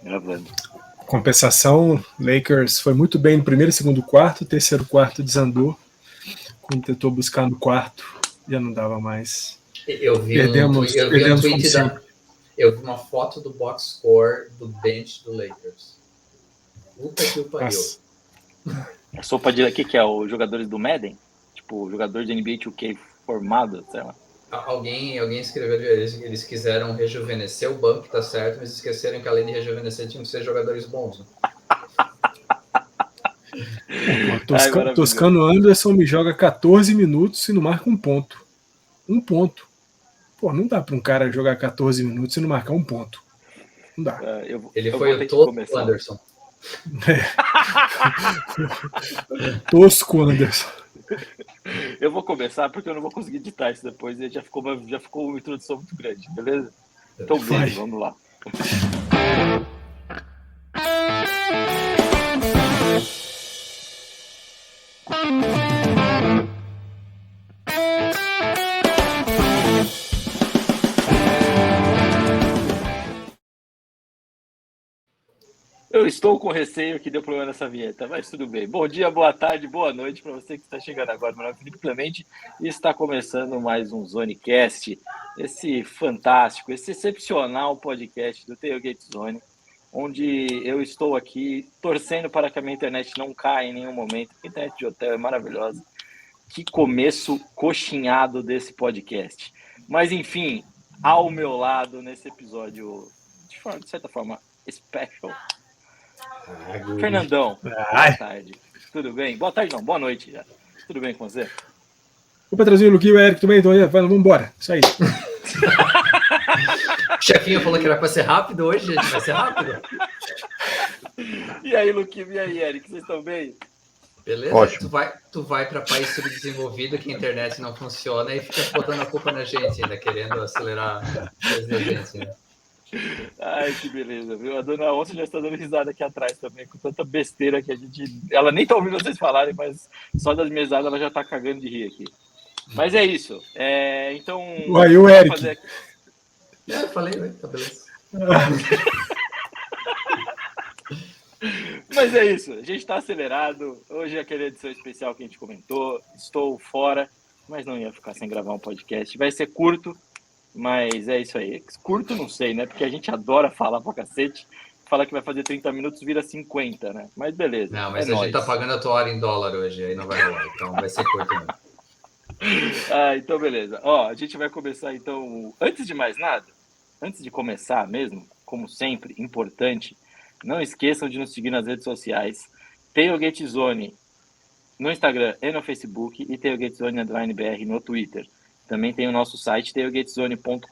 Gravando. Compensação, Lakers foi muito bem no primeiro e segundo quarto, terceiro quarto desandou. Quando tentou buscar no quarto, já não dava mais. Eu vi Perdemos um tweet como eu vi uma foto do box score do bench do Lakers. Puta que o pariu. A sopa de... O que é? Os jogadores do Madden? Tipo, jogador de NBA 2K formado, sei lá. Alguém escreveu, eles quiseram rejuvenescer o banco, tá certo, mas esqueceram que além de rejuvenescer tinham que ser jogadores bons, né? Toscano Anderson me joga 14 minutos e não marca um ponto. Um ponto. Pô, não dá para um cara jogar 14 minutos e não marcar um ponto. Não dá. Ele foi o Tosco Anderson. Tosco Anderson. Eu vou começar porque eu não vou conseguir editar isso depois e já ficou uma introdução muito grande, beleza? Então, beijo, vamos lá. Eu estou com receio que deu problema nessa vinheta, mas tudo bem. Bom dia, boa tarde, boa noite para você que está chegando agora. Meu nome é Felipe Clemente e está começando mais um Zonecast, esse fantástico, esse excepcional podcast do Tailgate Zone, onde eu estou aqui torcendo para que a minha internet não caia em nenhum momento. A internet de hotel é maravilhosa. Que começo coxinhado desse podcast. Mas, enfim, ao meu lado nesse episódio, de certa forma, special, Fernandão, boa tarde. Tudo bem? Boa tarde não, boa noite já. Tudo bem com você? Opa, trazer o Luquinho e o Eric também, então vamos embora. Isso aí. O chefinho falou que era para ser rápido hoje, gente. Vai ser rápido. E aí, Luquinho, e aí, Eric, vocês estão bem? Beleza? Ótimo. Tu vai para país subdesenvolvido que a internet não funciona e fica botando a culpa na gente ainda, querendo acelerar a gente, né? Ai, que beleza, viu? A dona Onça já está dando risada aqui atrás também, com tanta besteira que a gente... Ela nem tá ouvindo vocês falarem, mas só das mesadas ela já tá cagando de rir aqui. Mas é isso. Então... Uai, o Eric. Eu falei, né? Tá beleza. Mas é isso, a gente está acelerado. Hoje é aquela edição especial que a gente comentou. Estou fora, mas não ia ficar sem gravar um podcast. Vai ser curto, mas é isso aí. Curto não sei, né? Porque a gente adora falar pra cacete. Fala que vai fazer 30 minutos, vira 50, né? Mas beleza. Não, mas a gente tá pagando a tua hora em dólar hoje, aí não vai rolar. Então vai ser curto mesmo. Então beleza. Ó, a gente vai começar então... Antes de mais nada, antes de começar mesmo, como sempre, importante... Não esqueçam de nos seguir nas redes sociais. Tailgate Zone no Instagram e no Facebook e Tailgate Zone _BR no Twitter. Também tem o nosso site tailgatezone.com.br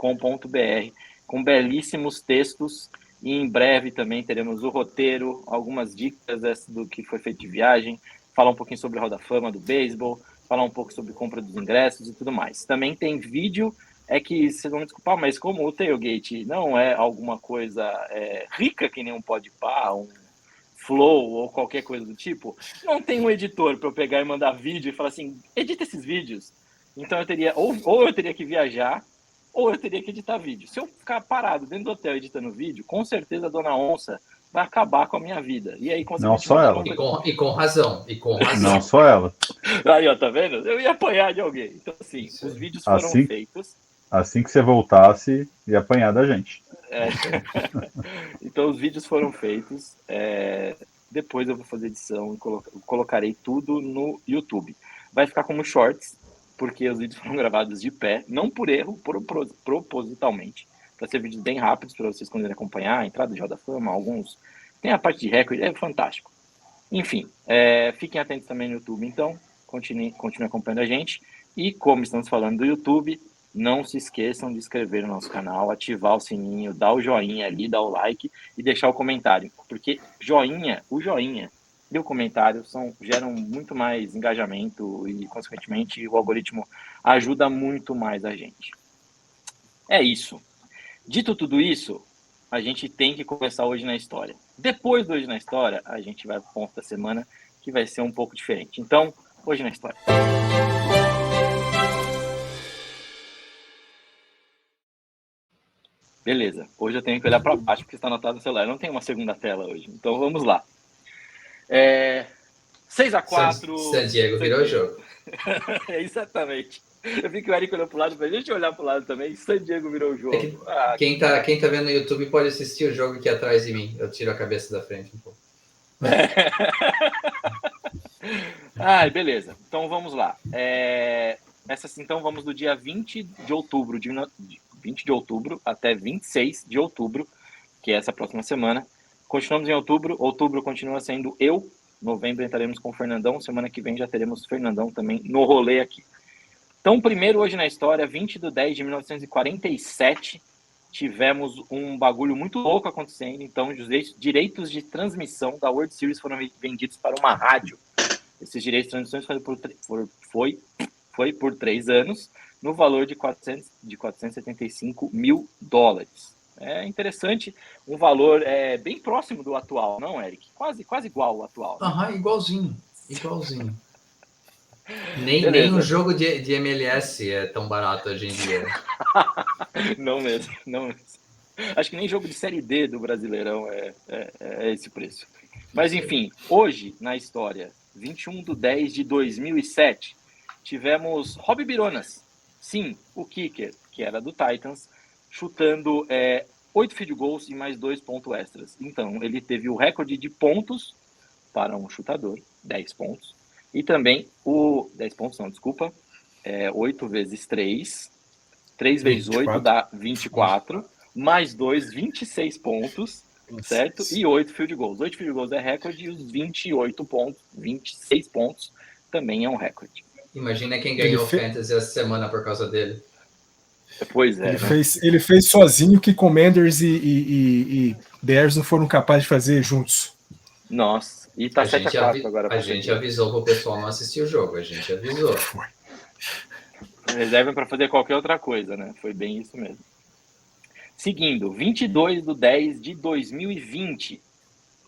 com belíssimos textos e em breve também teremos o roteiro, algumas dicas do que foi feito de viagem, falar um pouquinho sobre a Hall da Fama do beisebol, falar um pouco sobre compra dos ingressos e tudo mais. Também tem vídeo. É que vocês vão me desculpar, mas como o Tailgate não é alguma coisa rica que nem um Podpah, um Flow ou qualquer coisa do tipo, não tem um editor para eu pegar e mandar vídeo e falar assim, edita esses vídeos. Então eu teria, ou eu teria que viajar, ou eu teria que editar vídeo. Se eu ficar parado dentro do hotel editando vídeo, com certeza a Dona Onça vai acabar com a minha vida. E aí, não só ela. E com razão. Não só ela. Aí, ó, tá vendo? Eu ia apanhar de alguém. Então, assim, os vídeos foram feitos. Assim que você voltasse, ia apanhar da gente. Então, os vídeos foram feitos. Depois eu vou fazer edição e colocarei tudo no YouTube. Vai ficar como shorts, porque os vídeos foram gravados de pé, não por erro, propositalmente, para ser vídeos bem rápidos, para vocês poderem acompanhar a entrada de Hall da Fama, alguns... Tem a parte de recorde, é fantástico. Enfim, fiquem atentos também no YouTube, então, continue acompanhando a gente. E como estamos falando do YouTube... Não se esqueçam de inscrever no nosso canal, ativar o sininho, dar o joinha ali, dar o like e deixar o comentário. Porque o joinha e o comentário geram muito mais engajamento e, consequentemente, o algoritmo ajuda muito mais a gente. É isso. Dito tudo isso, a gente tem que começar hoje na história. Depois do Hoje na História, a gente vai para o ponto da semana, que vai ser um pouco diferente. Então, Hoje na História. Beleza. Hoje eu tenho que olhar para baixo porque está anotado no celular. Eu não tem uma segunda tela hoje. Então vamos lá. 6-4. San Diego virou o jogo. Exatamente. Eu vi que o Eric olhou para o lado, mas deixa eu olhar para o lado também. San Diego virou o jogo. Quem tá vendo no YouTube pode assistir o jogo aqui atrás de mim. Eu tiro a cabeça da frente um pouco. Beleza. Então vamos lá. Então vamos do dia 20 de outubro, 20 de outubro até 26 de outubro, que é essa próxima semana. Continuamos em outubro. Outubro continua sendo eu. Novembro entraremos com o Fernandão. Semana que vem já teremos o Fernandão também no rolê aqui. Então, primeiro hoje na história, 20 de 10 de 1947, tivemos um bagulho muito louco acontecendo. Então, os direitos de transmissão da World Series foram vendidos para uma rádio. Esses direitos de transmissão foi por 3 anos, no valor de 475 mil dólares. É interessante, um valor bem próximo do atual, não, Eric? Quase igual ao atual. Né? Igualzinho. Nem um jogo de MLS é tão barato hoje em dia. Não mesmo. Acho que nem jogo de Série D do Brasileirão é esse preço. Mas enfim, hoje na história, 21 de 10 de 2007, tivemos Robbie Bironas, sim, o kicker, que era do Titans, chutando 8 field goals e mais 2 pontos extras. Então, ele teve o recorde de pontos para um chutador, 10 pontos. E também 10 pontos, não, desculpa. 8 vezes 3. 3 vezes 8 dá 24. Mais 2, 26 pontos, certo? E 8 field goals. 8 field goals é recorde e os 28 pontos, 26 pontos também é um recorde. Imagina quem ganhou o Fantasy essa semana por causa dele. Pois é. Ele fez sozinho que Commanders e Bears não foram capazes de fazer juntos. Nossa, e tá 7-4 agora. A gente avisou pro pessoal não assistir o jogo, a gente avisou. Reservem para fazer qualquer outra coisa, né? Foi bem isso mesmo. Seguindo, 22 de 10 de 2020.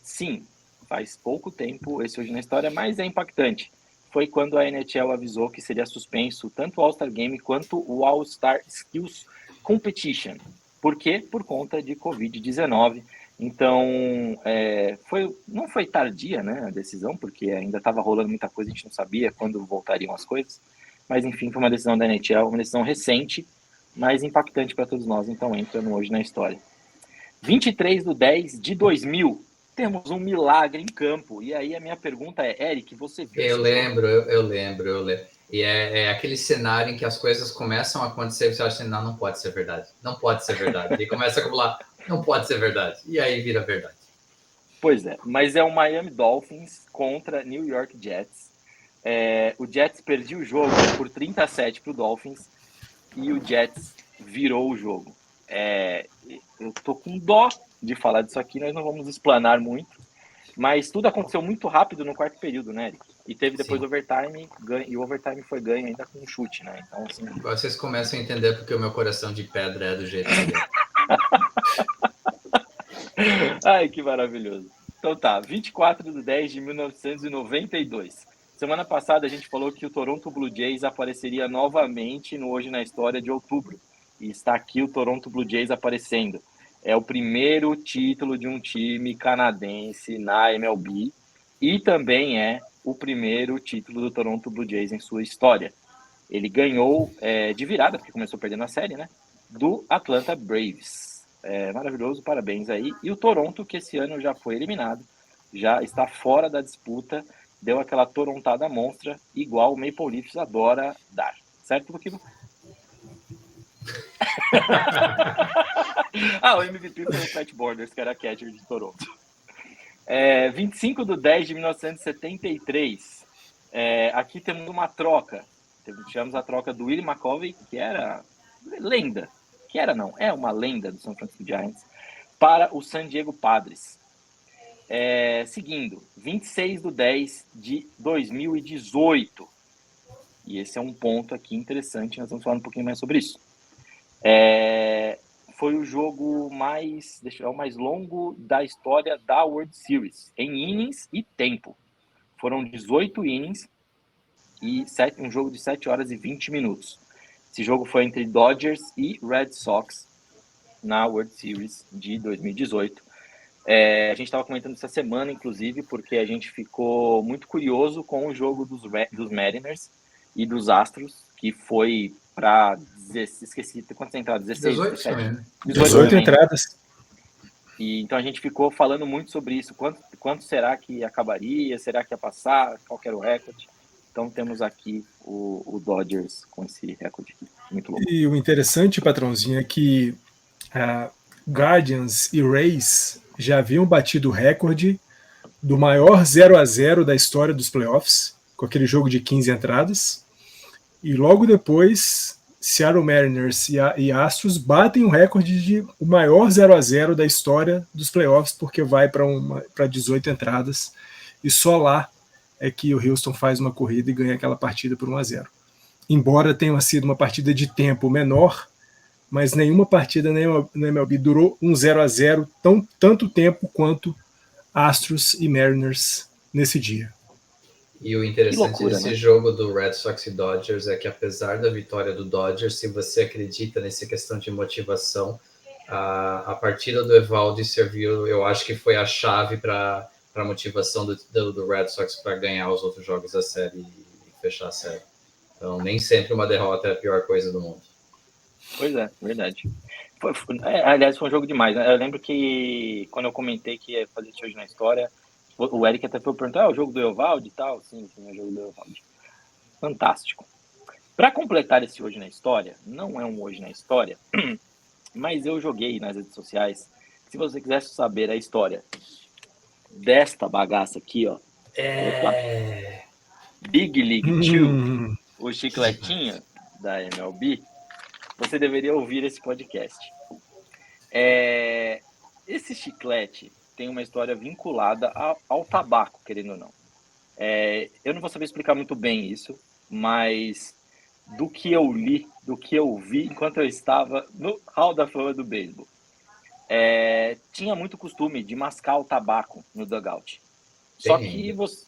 Sim, faz pouco tempo esse hoje na história, mas é impactante. Foi quando a NHL avisou que seria suspenso tanto o All-Star Game quanto o All-Star Skills Competition. Por quê? Por conta de Covid-19. Então, não foi tardia, né, a decisão, porque ainda estava rolando muita coisa, a gente não sabia quando voltariam as coisas. Mas, enfim, foi uma decisão da NHL, uma decisão recente, mas impactante para todos nós. Então, entra no Hoje na História. 23 de 10 de 2000. Temos um milagre em campo. E aí a minha pergunta é, Eric, você viu? Eu lembro. E é aquele cenário em que as coisas começam a acontecer e você acha assim, não pode ser verdade. Não pode ser verdade. E começa a acumular, não pode ser verdade. E aí vira verdade. Pois é, mas é o Miami Dolphins contra New York Jets. O Jets perdeu o jogo por 37 para o Dolphins e o Jets virou o jogo. Eu tô com dó de falar disso aqui, nós não vamos explanar muito, mas tudo aconteceu muito rápido no quarto período, né, Eric? E teve depois overtime, e o overtime foi ganho ainda com um chute, né? Então, assim... Vocês começam a entender porque o meu coração de pedra é do jeito que é. Ai, que maravilhoso. Então tá, 24 de 10 de 1992. Semana passada a gente falou que o Toronto Blue Jays apareceria novamente no Hoje na História de outubro. E está aqui o Toronto Blue Jays aparecendo. É o primeiro título de um time canadense na MLB e também é o primeiro título do Toronto Blue Jays em sua história. Ele ganhou de virada, porque começou perdendo a série, né? Do Atlanta Braves. Maravilhoso, parabéns aí. E o Toronto, que esse ano já foi eliminado, já está fora da disputa, deu aquela torontada monstra, igual o Maple Leafs adora dar. Certo, Luquinho? O MVP foi o Pat Borders, que era catcher de Toronto. 25 de 10 de 1973. Aqui temos uma troca. Tivemos a troca do Willie McCovey, que era lenda. É uma lenda do San Francisco Giants, para o San Diego Padres. Seguindo, 26 de 10 de 2018. E esse é um ponto aqui interessante, nós vamos falar um pouquinho mais sobre isso. Foi o jogo mais longo da história da World Series, em innings e tempo. Foram 18 innings e um jogo de 7 horas e 20 minutos. Esse jogo foi entre Dodgers e Red Sox. na World Series de 2018. A gente estava comentando essa semana, inclusive, porque a gente ficou muito curioso com o jogo dos Mariners e dos Astros, que foi para... Esqueci quantas entradas? 16, 18 também, né? 18 entradas. E, então a gente ficou falando muito sobre isso. Quanto será que acabaria? Será que ia passar? Qual que era o recorde? Então temos aqui o Dodgers com esse recorde aqui. Muito louco. E o interessante, patrãozinho, é que Guardians e Rays já haviam batido o recorde do maior 0-0 da história dos playoffs, com aquele jogo de 15 entradas. E logo depois, Seattle Mariners e Astros batem o recorde de o maior 0-0 da história dos playoffs, porque vai para 18 entradas. E só lá é que o Houston faz uma corrida e ganha aquela partida por 1-0. Embora tenha sido uma partida de tempo menor, mas nenhuma partida na MLB durou um 0-0 tanto tempo quanto Astros e Mariners nesse dia. E o interessante desse jogo do Red Sox e Dodgers é que, apesar da vitória do Dodgers, se você acredita nessa questão de motivação, a partida do Evaldi serviu, eu acho que foi a chave para a motivação do Red Sox para ganhar os outros jogos da série e fechar a série. Então, nem sempre uma derrota é a pior coisa do mundo. Pois é, verdade. Aliás, foi um jogo demais, né? Eu lembro que quando eu comentei que ia fazer hoje na história, o Eric até foi perguntar, o jogo do Evaldi e tal? Sim, é o jogo do Evaldi. Fantástico. Para completar esse hoje na história, não é um hoje na história, mas eu joguei nas redes sociais. Se você quiser saber a história desta bagaça aqui, ó. Big League 2, o chicletinho da MLB, você deveria ouvir esse podcast. Esse chiclete tem uma história vinculada ao tabaco, querendo ou não. Eu não vou saber explicar muito bem isso, mas do que eu li, do que eu vi enquanto eu estava no Hall da Fama do beisebol, tinha muito costume de mascar o tabaco no dugout. Só que você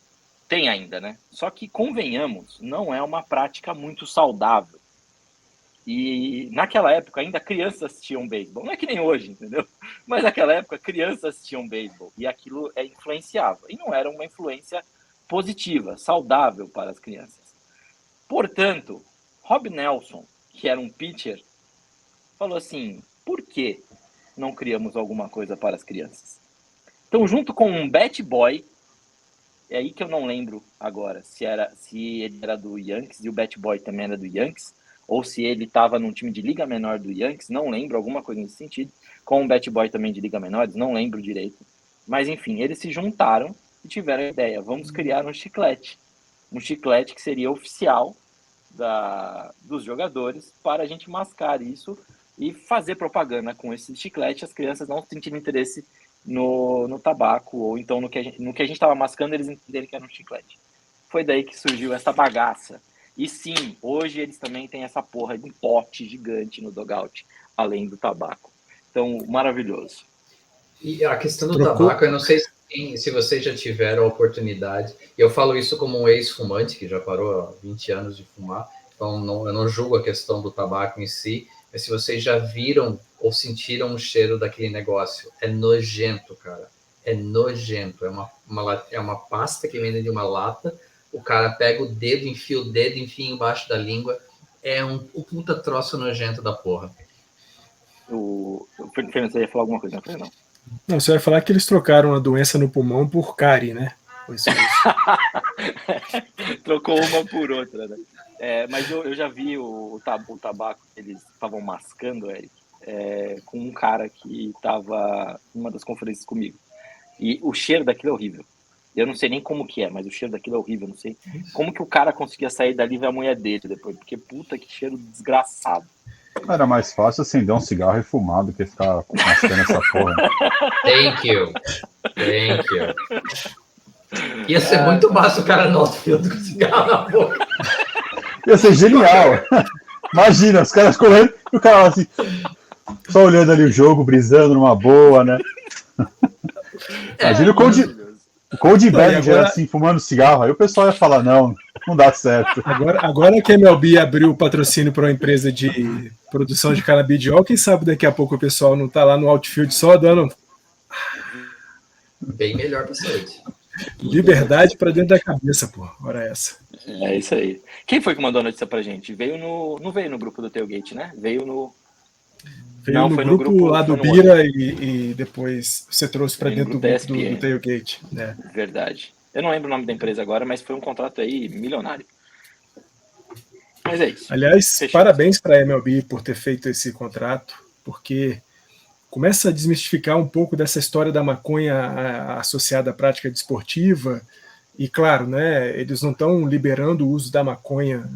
tem ainda, né? Só que, convenhamos, não é uma prática muito saudável. E naquela época ainda crianças assistiam beisebol. Não é que nem hoje, entendeu? Mas naquela época crianças assistiam beisebol e aquilo influenciava. E não era uma influência positiva, saudável para as crianças. Portanto, Rob Nelson, que era um pitcher, falou assim, por que não criamos alguma coisa para as crianças? Então, junto com um Bat Boy, é aí que eu não lembro agora se ele era do Yankees e o Bat Boy também era do Yankees, ou se ele estava num time de liga menor do Yankees, não lembro, alguma coisa nesse sentido, com o Bat Boy também de liga menores, não lembro direito. Mas, enfim, eles se juntaram e tiveram a ideia, vamos criar um chiclete que seria oficial dos jogadores para a gente mascar isso e fazer propaganda com esse chiclete, as crianças não sentirem interesse no tabaco, ou então no que a gente estava mascando, eles entenderem que era um chiclete. Foi daí que surgiu essa bagaça. E sim, hoje eles também têm essa porra de um pote gigante no dugout, além do tabaco. Então, maravilhoso. E a questão do tabaco, eu não sei se vocês já tiveram a oportunidade, eu falo isso como um ex-fumante, que já parou há 20 anos de fumar, então eu não julgo a questão do tabaco em si, mas se vocês já viram ou sentiram o cheiro daquele negócio, é nojento, cara. É nojento. É uma pasta que vem de uma lata, o cara pega o dedo, enfia embaixo da língua. É um puta troço nojento da porra. O Fernando, você ia falar alguma coisa, não? Não, você vai falar que eles trocaram a doença no pulmão por cárie, né? Isso. Trocou uma por outra, né? Mas eu já vi o tabaco que eles estavam mascando, Eric, com um cara que estava em uma das conferências comigo. E o cheiro daquilo é horrível. Eu não sei nem como que é, mas o cheiro daquilo é horrível. Eu não sei como que o cara conseguia sair dali e ver a mulher dele depois. Porque puta que cheiro desgraçado. Era mais fácil acender um cigarro e fumar do que ficar mascando essa porra. Thank you. Ia ser muito massa o cara no outfield com cigarro na boca. Ia ser genial. Imagina, os caras correndo e o cara assim, só olhando ali o jogo, brisando numa boa, né? O Cody Bellinger, agora... assim, fumando cigarro, aí o pessoal ia falar, não dá certo. Agora que a MLB abriu o patrocínio para uma empresa de produção de canabidiol, quem sabe daqui a pouco o pessoal não tá lá no outfield só dando... Bem melhor para a saúde. Liberdade para dentro da cabeça, pô. Ora essa. É isso aí. Quem foi que mandou a notícia pra gente? Não veio no grupo do Tailgate, né? Veio no grupo lá do Bira e depois você trouxe para dentro do grupo do Tailgate. Né? Verdade. Eu não lembro o nome da empresa agora, mas foi um contrato aí milionário. Mas é isso. Aliás, parabéns para a MLB por ter feito esse contrato, porque começa a desmistificar um pouco dessa história da maconha associada à prática desportiva. E claro, né, eles não estão liberando o uso da maconha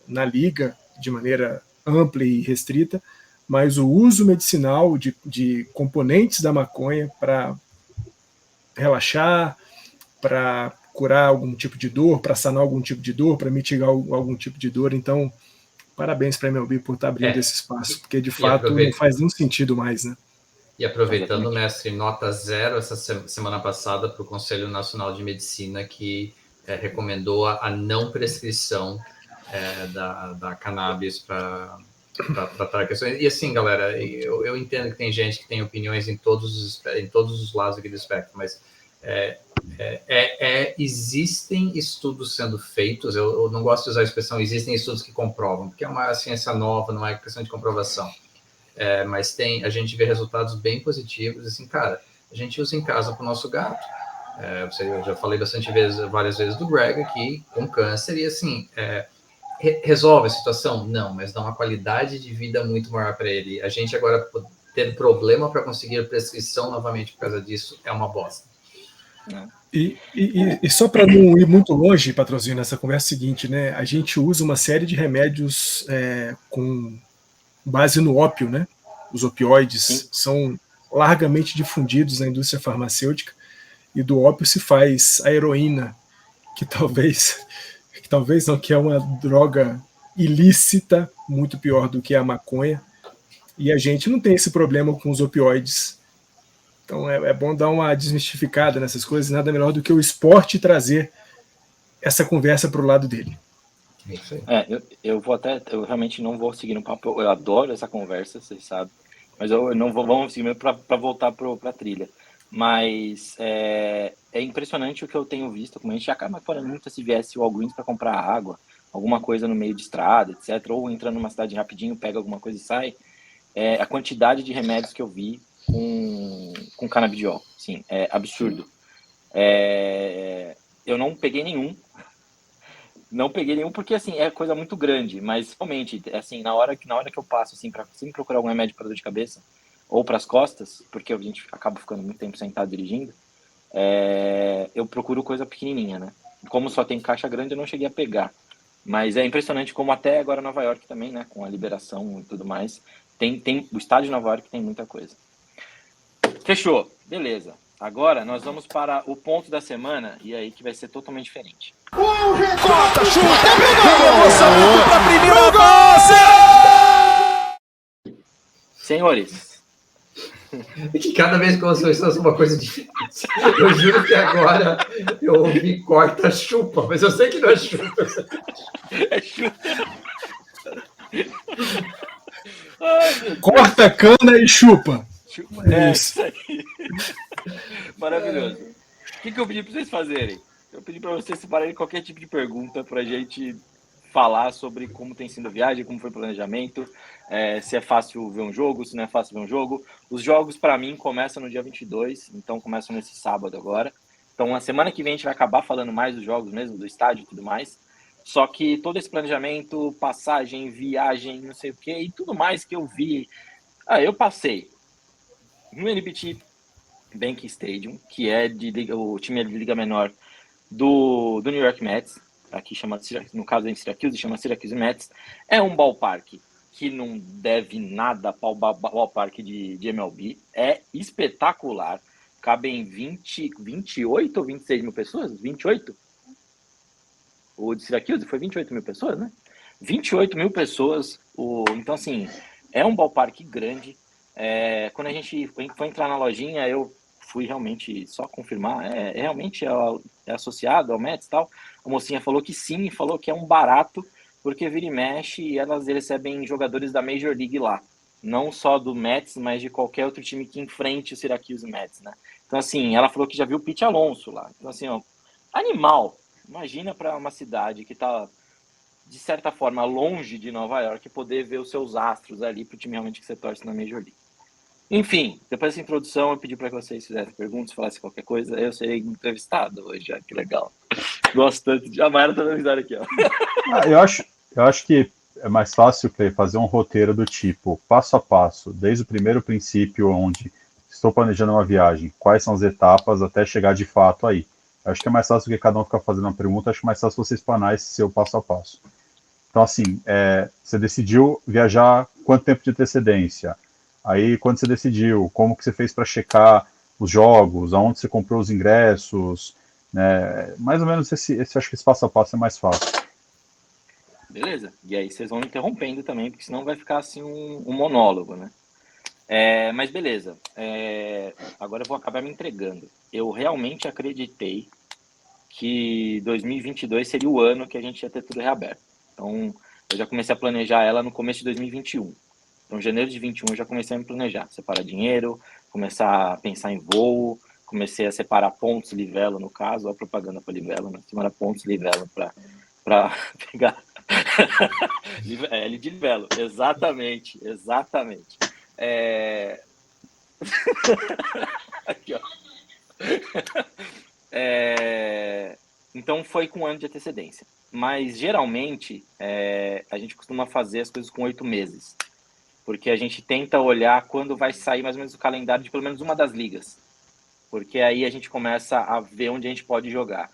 na liga de maneira ampla e restrita, mas o uso medicinal de componentes da maconha para relaxar, para curar algum tipo de dor, para sanar algum tipo de dor, para mitigar algum tipo de dor. Então, parabéns para a MLB por estar abrindo esse espaço, porque de fato não faz nenhum sentido mais, né? E aproveitando, mestre, nota 0 essa semana passada para o Conselho Nacional de Medicina, que recomendou a não prescrição da cannabis para tratar questões. E assim, galera, eu entendo que tem gente que tem opiniões em todos os lados aqui do espectro, mas existem estudos sendo feitos. Eu não gosto de usar a expressão existem estudos que comprovam, porque é uma ciência nova, não é questão de comprovação. Mas a gente vê resultados bem positivos. Assim, cara, a gente usa em casa para o nosso gato. Eu já falei várias vezes do Greg aqui, com câncer, e assim, resolve a situação? Não, mas dá uma qualidade de vida muito maior para ele. A gente agora ter problema para conseguir prescrição novamente por causa disso é uma bosta. E só para não ir muito longe, patrocínio, nessa conversa seguinte, né? A gente usa uma série de remédios com base no ópio, né? Os opioides são largamente difundidos na indústria farmacêutica, e do ópio se faz a heroína, que é uma droga ilícita, muito pior do que a maconha, e a gente não tem esse problema com os opioides. Então é bom dar uma desmistificada nessas coisas, nada melhor do que o esporte trazer essa conversa para o lado dele. Eu realmente não vou seguir no papo, eu adoro essa conversa, vocês sabem, mas eu não vamos seguir mesmo para voltar para a trilha. Mas é impressionante o que eu tenho visto, como a gente acaba falando muito se viesse o Walgreens para comprar água, alguma coisa no meio de estrada, etc., ou entrando numa cidade rapidinho, pega alguma coisa e sai, a quantidade de remédios que eu vi com canabidiol, sim, é absurdo. Eu não peguei nenhum, porque assim é coisa muito grande, mas realmente assim na hora que eu passo assim para sempre procurar algum remédio para dor de cabeça ou para as costas, porque a gente acaba ficando muito tempo sentado dirigindo, eu procuro coisa pequenininha, né? Como só tem caixa grande, eu não cheguei a pegar, mas é impressionante como até agora Nova York também, né? Com a liberação e tudo mais, tem o estado de Nova York tem muita coisa. Fechou, beleza. Agora nós vamos para o ponto da semana, e aí que vai ser totalmente diferente. Corta, chuta, pegou! Lançamento para primeiro gol! Senhores. É que cada vez que você faz uma coisa diferente. Eu juro que agora eu ouvi corta, chupa, mas eu sei que não é chupa. É chupa. Corta, cana e chupa. Isso aí. Maravilhoso. O que eu pedi para vocês fazerem? Eu pedi para vocês separarem qualquer tipo de pergunta para a gente falar sobre como tem sido a viagem, como foi o planejamento, se é fácil ver um jogo, se não é fácil ver um jogo. Os jogos, para mim, começam no dia 22, então começam nesse sábado agora. Então, na semana que vem, a gente vai acabar falando mais dos jogos mesmo, do estádio e tudo mais. Só que todo esse planejamento, passagem, viagem, não sei o quê, e tudo mais que eu vi, eu passei no NBT Bank Stadium, que é o time de liga menor do New York Mets, aqui chama, no caso em Syracuse, chama Syracuse Mets. É um ballpark que não deve nada para o ballpark de MLB, é espetacular, cabem 28 ou 26 mil pessoas? 28? O de Syracuse foi 28 mil pessoas, né? 28 mil pessoas, então assim, é um ballpark grande. Quando a gente foi entrar na lojinha, eu fui realmente só confirmar, realmente é associado ao Mets e tal. A mocinha falou que sim, falou que é um barato, porque vira e mexe e elas recebem jogadores da Major League lá. Não só do Mets, mas de qualquer outro time que enfrente o Syracuse Mets, né? Então, assim, ela falou que já viu o Pete Alonso lá. Então, assim, ó, animal. Imagina para uma cidade que tá, de certa forma, longe de Nova York, poder ver os seus astros ali pro time realmente que você torce na Major League. Enfim, depois dessa introdução, eu pedi para que vocês fizessem perguntas, falassem qualquer coisa. Eu serei entrevistado hoje, que legal. Gosto tanto de... A Mayara tá dando risada aqui, ó. Eu acho que é mais fácil, Clay, fazer um roteiro do tipo, passo a passo, desde o primeiro princípio, onde estou planejando uma viagem, quais são as etapas até chegar de fato aí. Eu acho que é mais fácil do que cada um ficar fazendo uma pergunta, acho mais fácil você explanar esse seu passo a passo. Então, assim, você decidiu viajar quanto tempo de antecedência? Aí, quando você decidiu, como que você fez para checar os jogos, aonde você comprou os ingressos, né? Mais ou menos acho que esse passo a passo é mais fácil. Beleza. E aí vocês vão interrompendo também, porque senão vai ficar assim um monólogo, né? Mas beleza. Agora eu vou acabar me entregando. Eu realmente acreditei que 2022 seria o ano que a gente ia ter tudo reaberto. Então, eu já comecei a planejar ela no começo de 2021. Então, janeiro de 21 eu já comecei a me planejar. Separar dinheiro, começar a pensar em voo, comecei a separar pontos Livelo, no caso, a propaganda para Livelo, né? Separar pontos Livelo para pegar... L de Livelo, exatamente. Aqui, ó. Então foi com um ano de antecedência. Mas geralmente a gente costuma fazer as coisas com 8 meses. Porque a gente tenta olhar quando vai sair mais ou menos o calendário de pelo menos uma das ligas. Porque aí a gente começa a ver onde a gente pode jogar,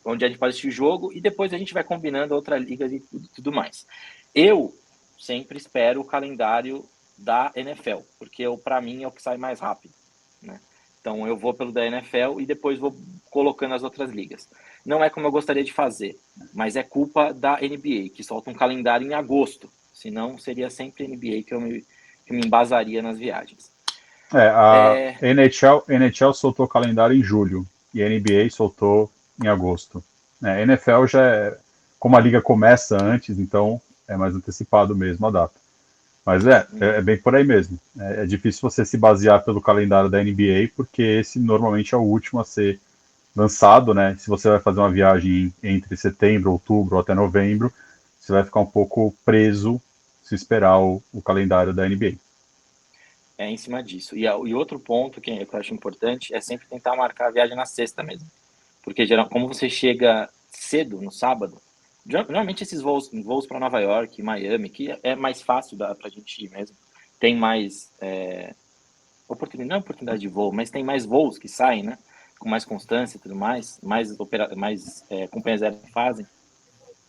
onde a gente pode assistir jogo, e depois a gente vai combinando outra liga e tudo mais. Eu sempre espero o calendário da NFL, porque para mim é o que sai mais rápido, né? Então eu vou pelo da NFL e depois vou colocando as outras ligas. Não é como eu gostaria de fazer, mas é culpa da NBA, que solta um calendário em agosto. Senão seria sempre NBA que eu me embasaria nas viagens. A NHL soltou o calendário em julho e a NBA soltou em agosto. A NFL como a liga começa antes, então é mais antecipado mesmo a data. Mas é bem por aí mesmo. É difícil você se basear pelo calendário da NBA, porque esse normalmente é o último a ser lançado, né? Se você vai fazer uma viagem entre setembro, outubro ou até novembro, você vai ficar um pouco preso se esperar o calendário da NBA. Em cima disso. E outro ponto que eu acho importante é sempre tentar marcar a viagem na sexta mesmo. Porque como você chega cedo no sábado, normalmente esses voos para Nova York, Miami, que é mais fácil para a gente ir mesmo, tem mais não é oportunidade de voo, mas tem mais voos que saem, né? Com mais constância e tudo mais companhias aéreas que fazem.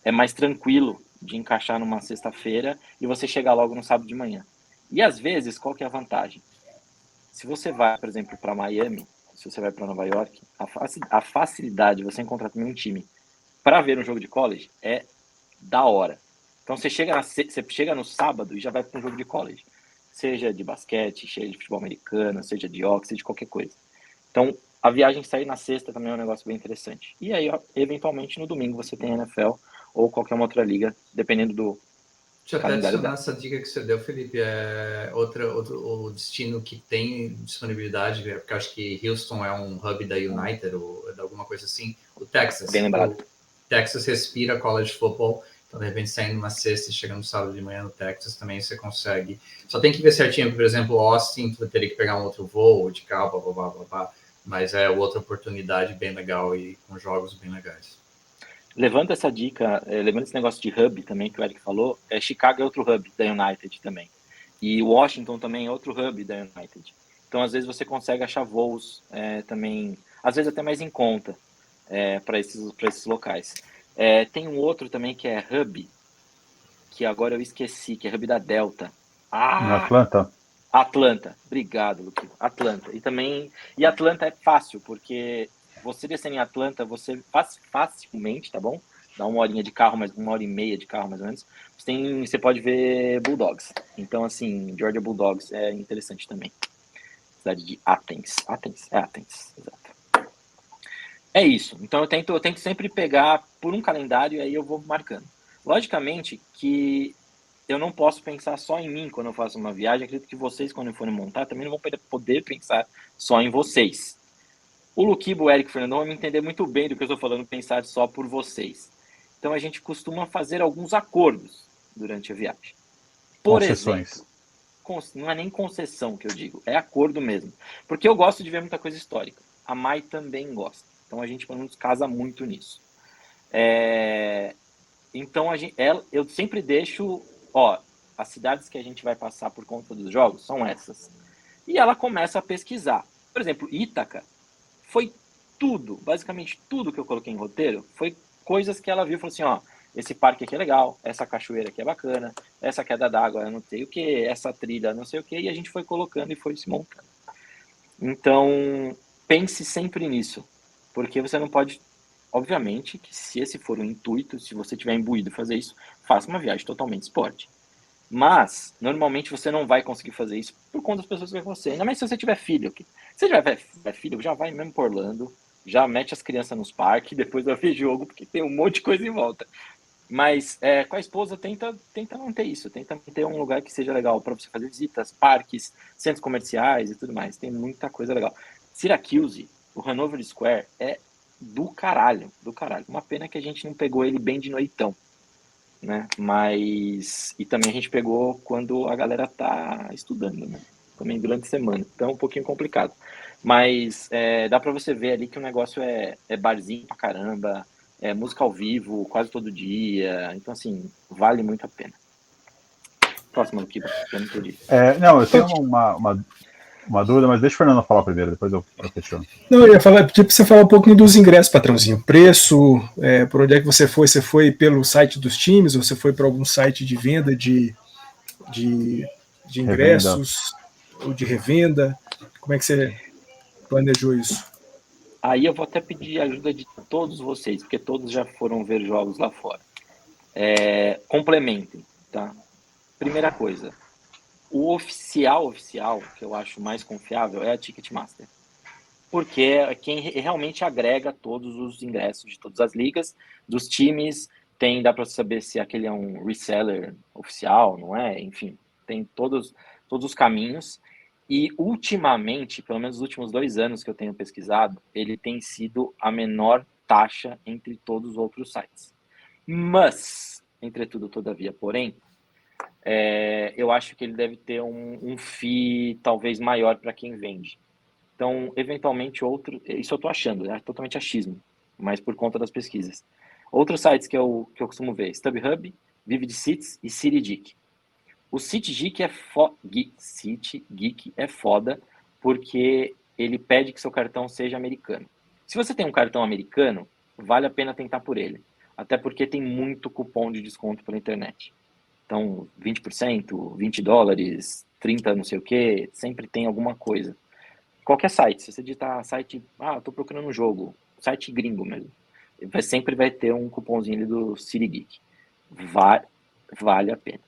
É mais tranquilo de encaixar numa sexta-feira e você chegar logo no sábado de manhã. E às vezes, qual que é a vantagem? Se você vai, por exemplo, para Miami, se você vai para Nova York, a facilidade de você encontrar também um time para ver um jogo de college é da hora. Então você chega no sábado e já vai para um jogo de college. Seja de basquete, seja de futebol americano, seja de hockey, seja de qualquer coisa. Então, a viagem sair na sexta também é um negócio bem interessante. E aí, eventualmente, no domingo você tem NFL ou qualquer uma outra liga, dependendo do Deixa eu até adicionar essa dica que você deu, Felipe. O destino que tem disponibilidade, porque eu acho que Houston é um hub da United ou alguma coisa assim. O Texas. Bem lembrado. O Texas respira college football. Então, de repente, saindo numa sexta e chegando no sábado de manhã no Texas, também você consegue. Só tem que ver certinho, por exemplo, Austin, você teria que pegar um outro voo de carro, blá, blá, blá, blá. Mas é outra oportunidade bem legal e com jogos bem legais. Levando essa dica, levando esse negócio de hub também que o Eric falou, Chicago é outro hub da United também. E Washington também é outro hub da United. Então, às vezes, você consegue achar voos também, às vezes até mais em conta para esses locais. Tem um outro também que é hub, que agora eu esqueci, que é hub da Delta. Atlanta. Obrigado, Luque. Atlanta. E Atlanta é fácil, porque você descendo em Atlanta, você facilmente, tá bom? Dá uma horinha de carro, uma hora e meia de carro, mais ou menos. Você pode ver Bulldogs. Então, assim, Georgia Bulldogs é interessante também. cidade de Athens. Athens, exato. É isso. Então eu tento sempre pegar por um calendário e aí eu vou marcando. Logicamente que eu não posso pensar só em mim quando eu faço uma viagem. Acredito que vocês, quando forem montar, também não vão poder pensar só em vocês. O Luquibo, o Eric e o Fernandão vão me entender muito bem do que eu estou falando, pensar só por vocês. Então a gente costuma fazer alguns acordos durante a viagem. Por exemplo, não é nem concessão que eu digo, é acordo mesmo. Porque eu gosto de ver muita coisa histórica. A Mai também gosta. Então a gente, pelo menos, casa muito nisso. Então eu sempre deixo, as cidades que a gente vai passar por conta dos jogos são essas. E ela começa a pesquisar. Por exemplo, Ítaca foi tudo, basicamente tudo que eu coloquei em roteiro, foi coisas que ela viu e falou assim, esse parque aqui é legal, essa cachoeira aqui é bacana, essa queda d'água eu não sei o que, essa trilha não sei o que, e a gente foi colocando e foi se montando. Então, pense sempre nisso, porque você não pode, obviamente, que se esse for o intuito, se você tiver imbuído fazer isso, faça uma viagem totalmente esporte. Mas, normalmente, você não vai conseguir fazer isso por conta das pessoas que vai com você. Ainda mais se você tiver filho. Se você tiver filho, já vai mesmo por Orlando, já mete as crianças nos parques, depois vai ver jogo, porque tem um monte de coisa em volta. Mas com a esposa, tenta manter isso. Tenta manter um lugar que seja legal para você fazer visitas, parques, centros comerciais e tudo mais. Tem muita coisa legal. Syracuse, o Hanover Square, é do caralho, do caralho. Uma pena que a gente não pegou ele bem de noitão. Né? E também a gente pegou quando a galera tá estudando, né? Também durante a semana, então é um pouquinho complicado, mas dá para você ver ali que o negócio é barzinho pra caramba, é música ao vivo quase todo dia, então assim, vale muito a pena. Próximo aqui, eu não entendi. Não, eu tenho uma dúvida, mas deixa o Fernando falar primeiro, depois eu questiono. Não, eu ia pedir para você falar um pouquinho dos ingressos, patrãozinho. Preço, por onde é que você foi? Você foi pelo site dos times ou você foi para algum site de venda de ingressos ou de revenda? Como é que você planejou isso? Aí eu vou até pedir ajuda de todos vocês, porque todos já foram ver jogos lá fora. Complementem, tá? Primeira coisa. O oficial, que eu acho mais confiável, é a Ticketmaster. Porque é quem realmente agrega todos os ingressos de todas as ligas, dos times, dá para saber se aquele é um reseller oficial, não é? Enfim, tem todos os caminhos. E ultimamente, pelo menos nos últimos 2 anos que eu tenho pesquisado, ele tem sido a menor taxa entre todos os outros sites. Mas, entretudo, todavia, porém, eu acho que ele deve ter um fee talvez maior para quem vende. Então, eventualmente, isso eu estou achando, é totalmente achismo, mas por conta das pesquisas. Outros sites que eu costumo ver, StubHub, Vivid Seats e CityGeek. O CityGeek é foda porque ele pede que seu cartão seja americano. Se você tem um cartão americano, vale a pena tentar por ele, até porque tem muito cupom de desconto pela internet. Então, 20%, $20, 30 não sei o que, sempre tem alguma coisa. Qualquer site, se você digitar site, tô procurando um jogo, site gringo mesmo, sempre vai ter um cupomzinho ali do CityGeek. Vale a pena.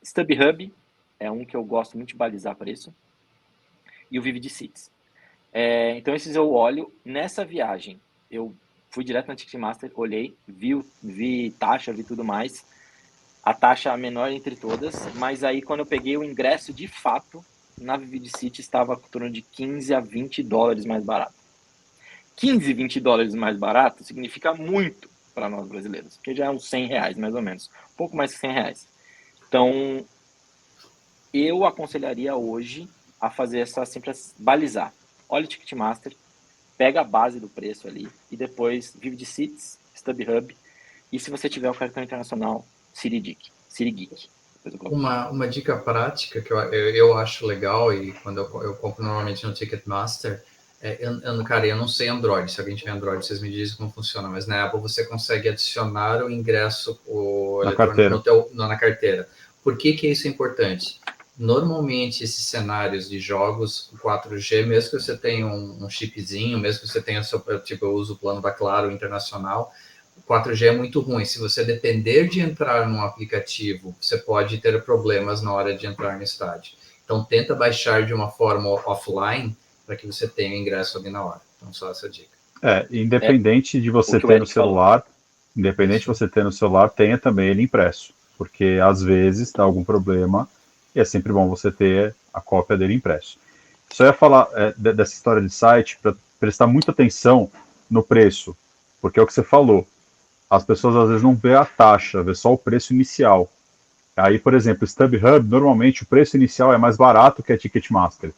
StubHub é um que eu gosto muito de balizar preço. E o Vivid Seats. Então esses eu olho. Nessa viagem, eu fui direto na Ticketmaster, olhei, vi taxa, vi tudo mais. A taxa a menor entre todas, mas aí quando eu peguei o ingresso de fato, na Vivid Seats estava em torno de $15 a $20 mais barato. 15, $20 mais barato significa muito para nós brasileiros, porque já é uns R$100 mais ou menos, um pouco mais que R$100. Então, eu aconselharia hoje a fazer sempre balizar. Olha o Ticketmaster, pega a base do preço ali e depois Vivid Seats, StubHub e se você tiver o cartão internacional, CityGeek. Uma dica prática que eu acho legal e quando eu compro normalmente no Ticketmaster, eu não sei Android, se alguém tiver Android vocês me dizem como funciona, mas na Apple você consegue adicionar o ingresso na carteira. Por que isso é importante? Normalmente esses cenários de jogos 4G, mesmo que você tenha um chipzinho, mesmo que você tenha eu uso o plano da Claro Internacional, o 4G é muito ruim. Se você depender de entrar num aplicativo, você pode ter problemas na hora de entrar no estádio. Então, tenta baixar de uma forma offline para que você tenha o ingresso ali na hora. Então, só essa dica. Independente de você o que o ter no Eric falou. celular, independente de você ter no celular, tenha também ele impresso, porque às vezes dá algum problema e é sempre bom você ter a cópia dele impresso. Só ia falar dessa história de site para prestar muita atenção no preço, porque é o que você falou. As pessoas às vezes não vê a taxa, vê só o preço inicial. Aí, por exemplo, o StubHub, normalmente o preço inicial é mais barato que a Ticketmaster.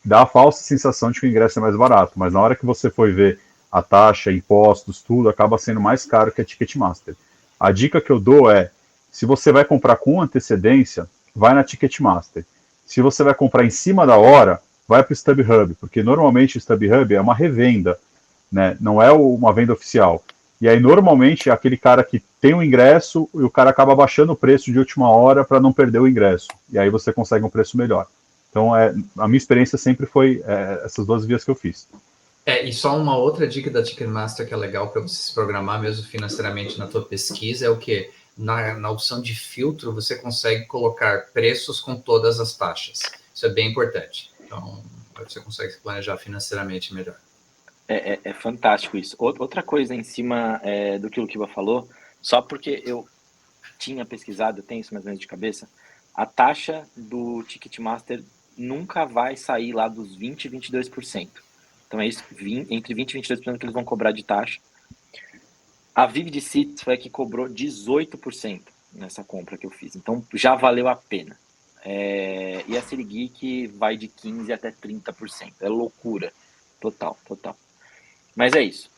Dá a falsa sensação de que o ingresso é mais barato, mas na hora que você for ver a taxa, impostos, tudo, acaba sendo mais caro que a Ticketmaster. A dica que eu dou é, se você vai comprar com antecedência, vai na Ticketmaster. Se você vai comprar em cima da hora, vai para o StubHub, porque normalmente o StubHub é uma revenda, né? Não é uma venda oficial. E aí, normalmente, é aquele cara que tem o ingresso e o cara acaba baixando o preço de última hora para não perder o ingresso. E aí você consegue um preço melhor. Então, a minha experiência sempre foi essas duas vias que eu fiz. E só uma outra dica da Ticketmaster que é legal para você se programar mesmo financeiramente na tua pesquisa é o que? Na opção de filtro, você consegue colocar preços com todas as taxas. Isso é bem importante. Então, você consegue se planejar financeiramente melhor. É fantástico isso. Outra coisa em cima do que o Kiba falou, só porque eu tinha pesquisado, eu tenho isso mais ou menos de cabeça, a taxa do Ticketmaster nunca vai sair lá dos 20% e 22%. Então é isso, entre 20% e 22% que eles vão cobrar de taxa. A Vivid Seats foi a que cobrou 18% nessa compra que eu fiz. Então já valeu a pena. E a City Geek vai de 15% até 30%. É loucura. Total. Mas é isso.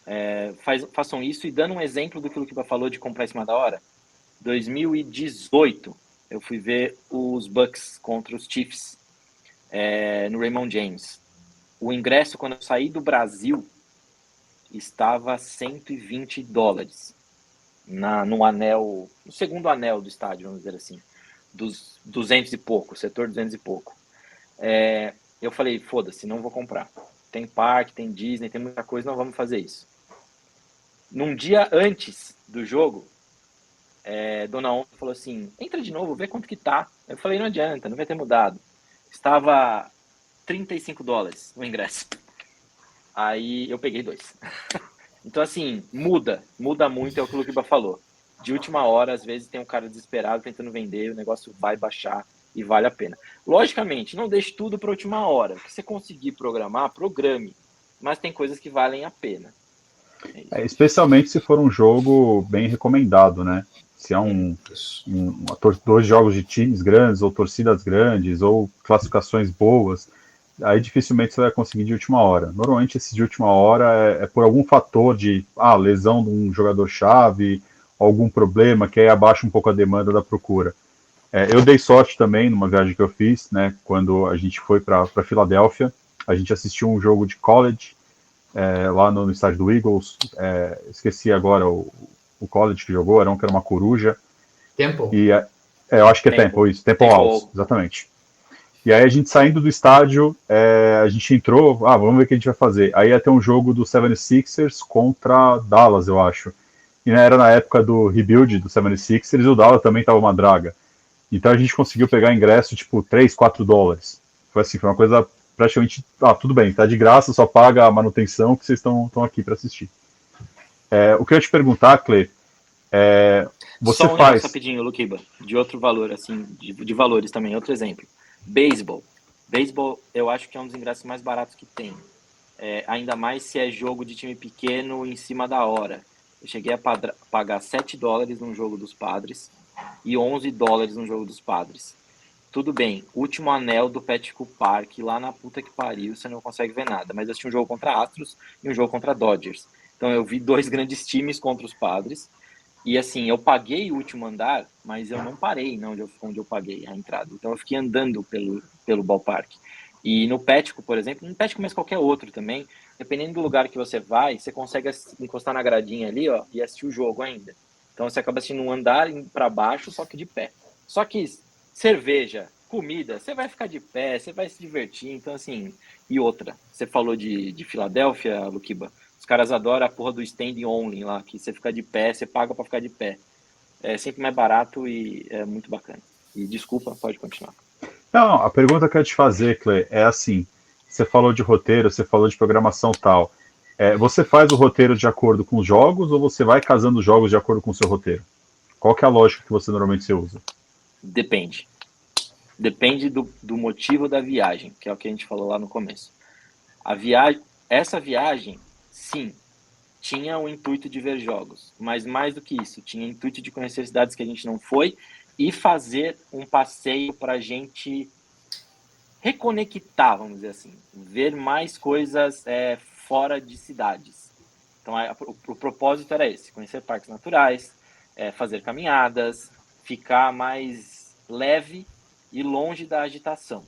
Façam isso. E dando um exemplo do que o Kiba falou de comprar em cima da hora, 2018, eu fui ver os Bucks contra os Chiefs no Raymond James. O ingresso, quando eu saí do Brasil, estava $120 no segundo anel do estádio, vamos dizer assim, dos 200 e pouco, setor 200 e pouco. Eu falei, foda-se, não vou comprar. Tem parque, tem Disney, tem muita coisa, não vamos fazer isso. Num dia antes do jogo, Dona Onda falou assim, entra de novo, vê quanto que tá. Eu falei, não adianta, não vai ter mudado. Estava $35 o ingresso. Aí eu peguei 2. Então, assim, muda muito, é o que o Luquiba falou. De última hora, às vezes tem um cara desesperado tentando vender, o negócio vai baixar e vale a pena. Logicamente, não deixe tudo para a última hora. O que você conseguir programar, programe. Mas tem coisas que valem a pena. Especialmente se for um jogo bem recomendado, né? Se é dois jogos de times grandes, ou torcidas grandes, ou classificações boas, aí dificilmente você vai conseguir de última hora. Normalmente esse de última hora é por algum fator de lesão de um jogador-chave, algum problema que aí abaixa um pouco a demanda da procura. Eu dei sorte também numa viagem que eu fiz, né? Quando a gente foi para Filadélfia, a gente assistiu um jogo de college lá no estádio do Eagles. Esqueci agora o college que jogou, que era uma coruja. Temple? E eu acho que é Temple, isso, Temple House, exatamente. E aí a gente saindo do estádio, a gente entrou, vamos ver o que a gente vai fazer. Aí ia ter um jogo do 76ers contra Dallas, eu acho. E era na época do rebuild do 76ers e o Dallas também estava uma draga. Então a gente conseguiu pegar ingresso tipo $3, $4. Foi assim, foi uma coisa praticamente, tudo bem, tá de graça, só paga a manutenção que vocês estão aqui para assistir. O que eu ia te perguntar, Cle, você só um faz... negócio rapidinho, Luquiba, de outro valor, assim, de valores também, outro exemplo. Beisebol, eu acho que é um dos ingressos mais baratos que tem. Ainda mais se é jogo de time pequeno em cima da hora. Eu cheguei a pagar $7 num jogo dos Padres e $11 num jogo dos Padres. Tudo bem, último anel do Petco Park, lá na puta que pariu, você não consegue ver nada. Mas eu assisti um jogo contra Astros e um jogo contra Dodgers. Então eu vi 2 grandes times contra os Padres. E assim, eu paguei o último andar, mas eu não parei onde eu paguei a entrada. Então eu fiquei andando pelo ballpark. E no Petco, por exemplo, no Petco, mas qualquer outro também, dependendo do lugar que você vai, você consegue encostar na gradinha ali, e assistir o jogo ainda. Então você acaba assistindo um andar para baixo, só que de pé. Só que cerveja, comida, você vai ficar de pé, você vai se divertir. Então assim, e outra, você falou de Filadélfia, Luquiba. Os caras adoram a porra do standing only lá, que você fica de pé, você paga para ficar de pé. É sempre mais barato e é muito bacana. E desculpa, pode continuar. Não, a pergunta que eu ia te fazer, Clay, é assim: você falou de roteiro, você falou de programação tal. Você faz o roteiro de acordo com os jogos ou você vai casando os jogos de acordo com o seu roteiro? Qual que é a lógica que você normalmente usa? Depende. Depende do motivo da viagem, que é o que a gente falou lá no começo. Essa viagem, sim, tinha o intuito de ver jogos, mas mais do que isso, tinha o intuito de conhecer cidades que a gente não foi e fazer um passeio para a gente reconectar, vamos dizer assim, ver mais coisas fora de cidades. Então, o propósito era esse: conhecer parques naturais, fazer caminhadas, ficar mais leve e longe da agitação.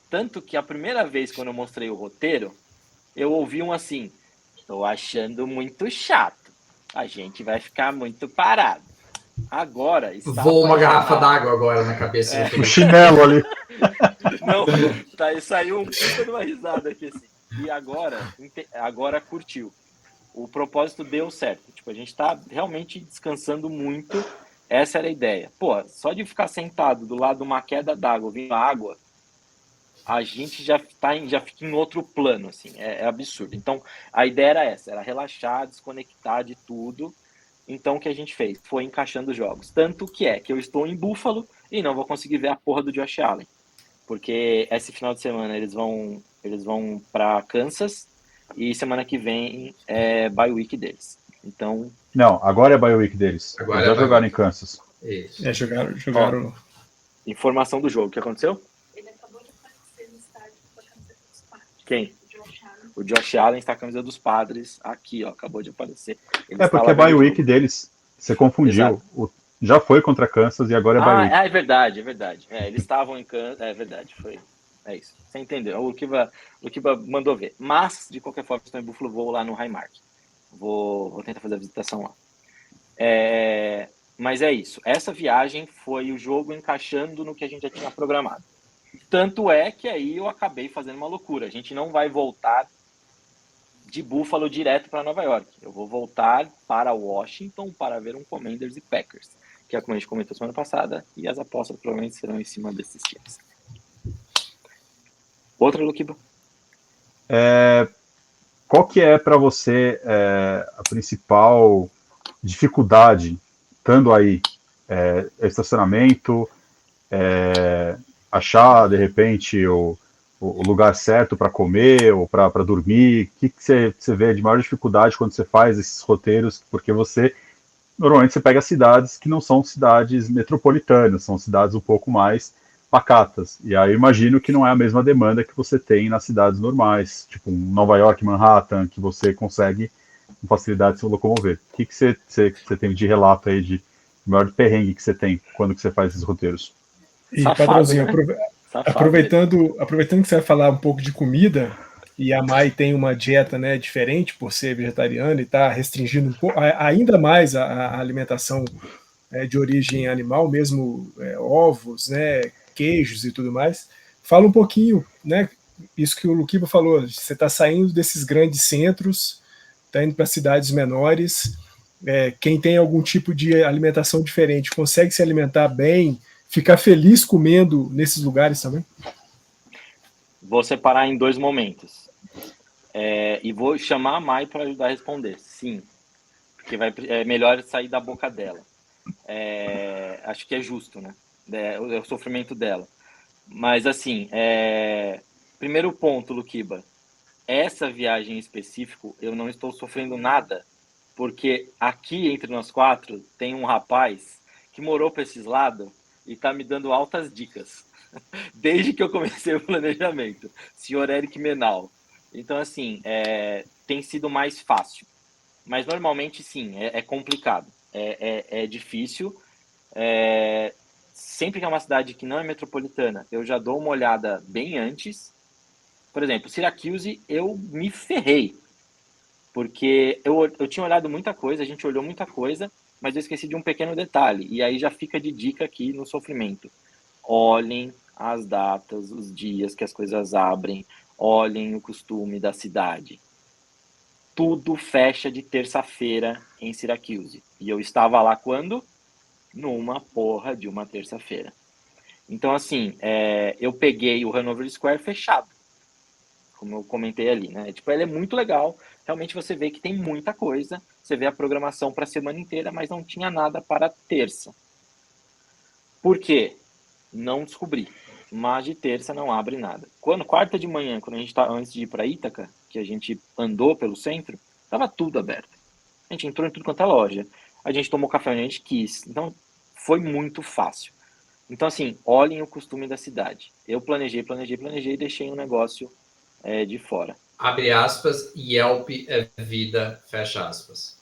Tanto que a primeira vez, quando eu mostrei o roteiro, eu ouvi um assim: tô achando muito chato, a gente vai ficar muito parado. Agora está Voa uma garrafa apaixonado. d'água agora na cabeça. O chinelo ali. Não, saiu um puta de uma risada aqui assim. E agora curtiu. O propósito deu certo. Tipo, a gente tá realmente descansando muito. Essa era a ideia. Pô, só de ficar sentado do lado de uma queda d'água, ouvindo água, a gente já fica em outro plano, assim. É absurdo. Então, a ideia era essa, era relaxar, desconectar de tudo. Então, o que a gente fez? Foi encaixando jogos. Tanto que eu estou em Buffalo e não vou conseguir ver a porra do Josh Allen. Porque esse final de semana eles vão para Kansas e semana que vem é bye week deles. Então, Não, agora é bye week deles. Agora Eles já é jogaram bye em Kansas. Isso. Jogaram. informação do jogo. O que aconteceu? Ele acabou de aparecer no estádio com a camisa dos Padres. Quem? O Josh Allen. O Josh Allen está com a camisa dos Padres aqui, ó, acabou de aparecer. Ele está Porque lá é bye vendo o week jogo. deles. Você confundiu. Já foi contra Kansas e agora é bye week. É verdade, é verdade. Eles estavam em Kansas, é verdade, foi. É isso. Você entendeu? O Luquiba mandou ver. Mas, de qualquer forma, estou em Buffalo, vou lá no Highmark. Vou tentar fazer a visitação lá. Mas é isso. Essa viagem foi o jogo encaixando no que a gente já tinha programado. Tanto é que aí eu acabei fazendo uma loucura. A gente não vai voltar de Buffalo direto para Nova York. Eu vou voltar para Washington para ver um Commanders e Packers, que é como a gente comentou semana passada, e as apostas provavelmente serão em cima desses times. Outra, Luquiba? Qual que é para você a principal dificuldade, estando aí? Estacionamento, achar, de repente, o lugar certo para comer ou para dormir? O que você vê de maior dificuldade quando você faz esses roteiros? Porque normalmente você pega cidades que não são cidades metropolitanas, são cidades um pouco mais pacatas. E aí eu imagino que não é a mesma demanda que você tem nas cidades normais, tipo Nova York, Manhattan, que você consegue com facilidade se locomover. O que você tem de relato aí de maior perrengue que você tem quando que você faz esses roteiros? E, Safado, Padrãozinho, né? aproveitando que você vai falar um pouco de comida, e a Mai tem uma dieta, né, diferente por ser vegetariana e está restringindo um pouco, ainda mais a alimentação de origem animal, mesmo ovos, né, queijos e tudo mais. Fala um pouquinho, né, isso que o Luquiba falou, você está saindo desses grandes centros, está indo para cidades menores, quem tem algum tipo de alimentação diferente consegue se alimentar bem, ficar feliz comendo nesses lugares também? Vou separar em dois momentos. E vou chamar a Mai para ajudar a responder. Sim, porque é melhor sair da boca dela. Acho que é justo, né? É o sofrimento dela. Mas, assim, primeiro ponto, Luquiba. Essa viagem em específico, eu não estou sofrendo nada, porque aqui entre nós quatro tem um rapaz que morou para esses lados e está me dando altas dicas. Desde que eu comecei o planejamento. Senhor Eric Menal. Então, assim, tem sido mais fácil. Mas, normalmente, sim, é complicado. É difícil. Sempre que é uma cidade que não é metropolitana, eu já dou uma olhada bem antes. Por exemplo, Syracuse, eu me ferrei. Porque eu tinha olhado muita coisa, a gente olhou muita coisa, mas eu esqueci de um pequeno detalhe. E aí já fica de dica aqui no sofrimento. Olhem as datas, os dias que as coisas abrem, olhem o costume da cidade. Tudo fecha de terça-feira em Syracuse. E eu estava lá quando? Numa porra de uma terça-feira. Então, assim, eu peguei o Hanover Square fechado, como eu comentei ali, né? Tipo, ele é muito legal. Realmente você vê que tem muita coisa. Você vê a programação para a semana inteira, mas não tinha nada para terça. Por quê? Não descobri. Mas de terça não abre nada. Quarta de manhã, quando a gente antes de ir para Ítaca, que a gente andou pelo centro, tava tudo aberto. A gente entrou em tudo quanto é loja. A gente tomou café onde a gente quis. Então, foi muito fácil. Então, assim, olhem o costume da cidade. Eu planejei e deixei um negócio de fora. Abre aspas, Yelp é vida, fecha aspas.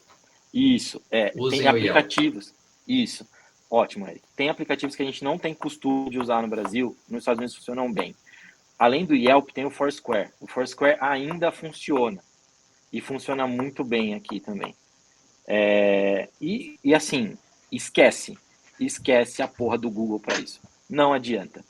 Isso, Usem tem o Yelp. aplicativos. Isso, ótimo, Eric. Tem aplicativos que a gente não tem costume de usar no Brasil, nos Estados Unidos funcionam bem. Além do Yelp, tem o Foursquare. O Foursquare ainda funciona. E funciona muito bem aqui também. E assim, esquece a porra do Google para isso. Não adianta.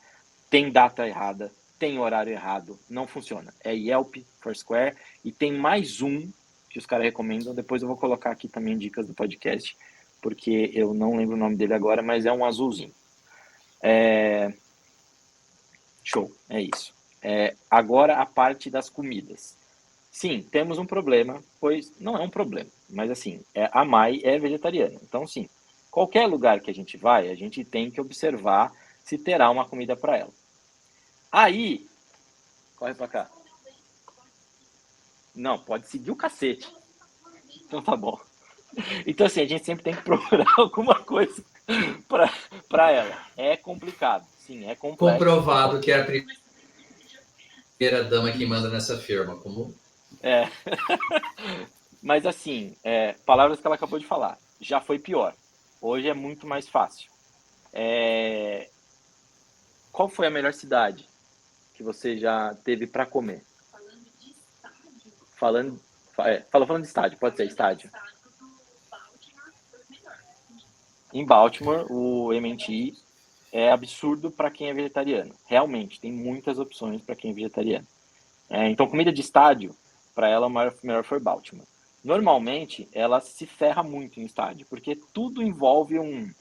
Tem data errada, tem horário errado, não funciona. É Yelp, Foursquare e tem mais um que os caras recomendam. Depois eu vou colocar aqui também dicas do podcast, porque eu não lembro o nome dele agora, mas é um azulzinho. Show, é isso. Agora a parte das comidas. Sim, temos um problema, pois não é um problema, mas assim, a Mai é vegetariana. Então, sim, qualquer lugar que a gente vai, a gente tem que observar se terá uma comida para ela. Aí, corre pra cá. Não, pode seguir o cacete. Então tá bom. Então, assim, a gente sempre tem que procurar alguma coisa pra ela. É complicado, sim, é complexo. Comprovado que é a primeira dama que manda nessa firma. Como? Mas assim, palavras que ela acabou de falar. Já foi pior. Hoje é muito mais fácil. Qual foi a melhor cidade que você já teve para comer? Falando de estádio. Falando de estádio, pode ser estádio. O estádio do Baltimore foi o melhor. Em Baltimore, o M&T é absurdo para quem é vegetariano. Realmente, tem muitas opções para quem é vegetariano. Então, comida de estádio, para ela, o melhor foi Baltimore. Normalmente, ela se ferra muito em estádio, porque tudo envolve um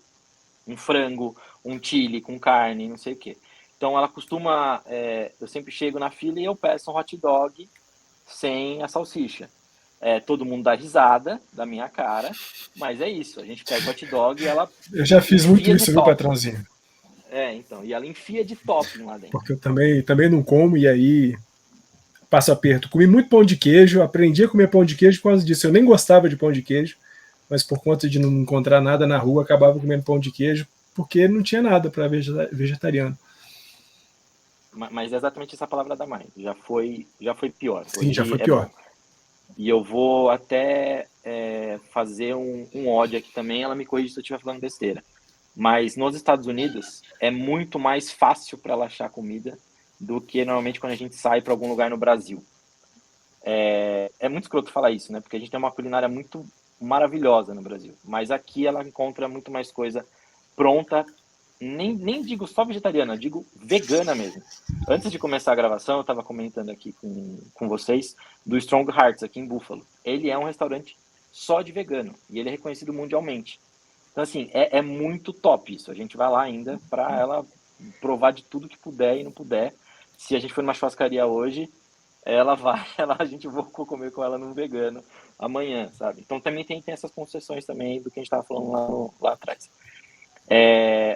frango, um chili com carne, não sei o quê. Então, ela costuma... eu sempre chego na fila e eu peço um hot dog sem a salsicha. Todo mundo dá risada da minha cara, mas é isso. A gente pega o hot dog e ela... Eu já fiz muito enfia de isso, viu, topping. patrãozinho? Então, e ela enfia de topping lá dentro. Porque eu também não como, e aí passo aperto. Comi muito pão de queijo, aprendi a comer pão de queijo por causa disso. Eu nem gostava de pão de queijo, mas por conta de não encontrar nada na rua, acabava comendo pão de queijo, porque não tinha nada para vegetariano. Mas é exatamente essa palavra da mãe. Já foi pior. Sim, Hoje já foi pior. bom. E eu vou até fazer um ódio aqui também. Ela me corrige se eu estiver falando besteira. Mas nos Estados Unidos é muito mais fácil para ela achar comida do que normalmente quando a gente sai para algum lugar no Brasil. É muito escroto falar isso, né? Porque a gente tem uma culinária muito maravilhosa no Brasil. Mas aqui ela encontra muito mais coisa pronta. Nem digo só vegetariana, digo vegana mesmo. Antes de começar a gravação, eu estava comentando aqui com vocês do Strong Hearts, aqui em Buffalo. Ele é um restaurante só de vegano e ele é reconhecido mundialmente. Então, assim, é muito top isso. A gente vai lá ainda para ela provar de tudo que puder e não puder. Se a gente for numa churrascaria hoje, a gente vai comer com ela num vegano amanhã, sabe? Então, também tem essas concessões também do que a gente estava falando lá atrás.